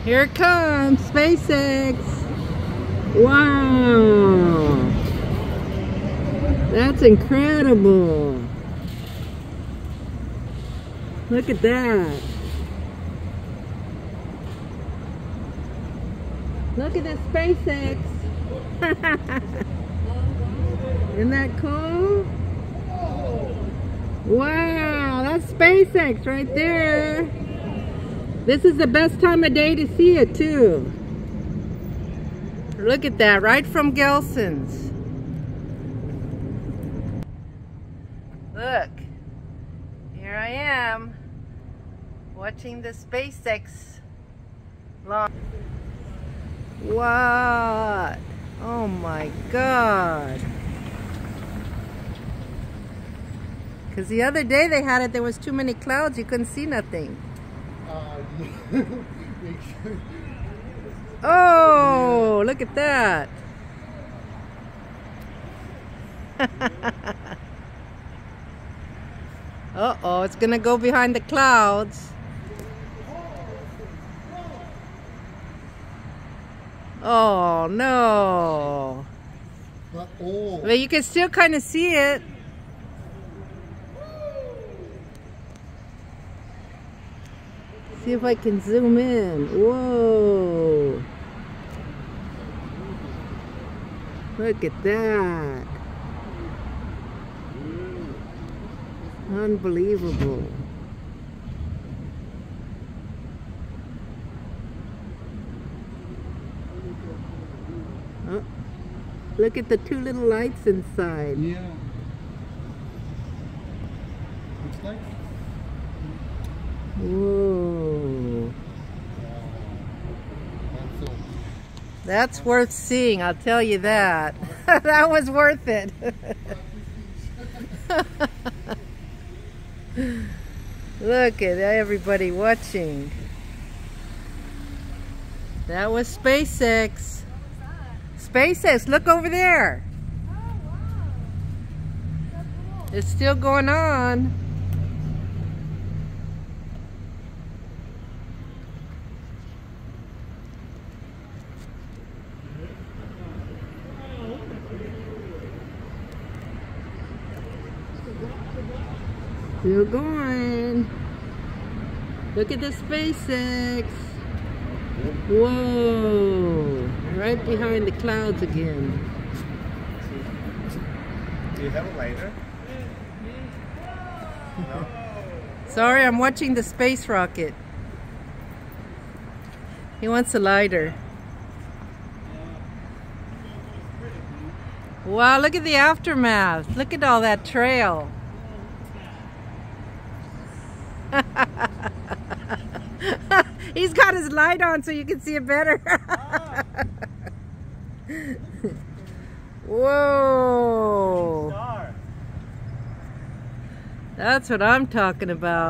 Here it comes, SpaceX. Wow. That's incredible. Look at that. Look at this SpaceX. Isn't that cool? Wow, that's SpaceX right there. This is the best time of day to see it too. Look at that, right from Gelsons. Look, here I am watching the SpaceX launch. What? Oh my God. Because the other day they had it, there was too many clouds, you couldn't see nothing. Oh, look at that. Uh-oh, it's gonna go behind the clouds. Oh no. But you can still kind of see it. See if I can zoom in. Whoa. Look at that. Unbelievable. Oh, look at the two little lights inside. Yeah. Looks like. Whoa. That's worth seeing, I'll tell you that. That was worth it. Look at everybody watching. That was SpaceX. SpaceX, look over there. Oh, wow. So cool. It's still going on. Still going. Look at the SpaceX. Whoa. Right behind the clouds again. Do you have a lighter? No? Sorry, I'm watching the space rocket. He wants a lighter. Wow, look at the aftermath. Look at all that trail. He's got his light on so you can see it better. Whoa. That's what I'm talking about.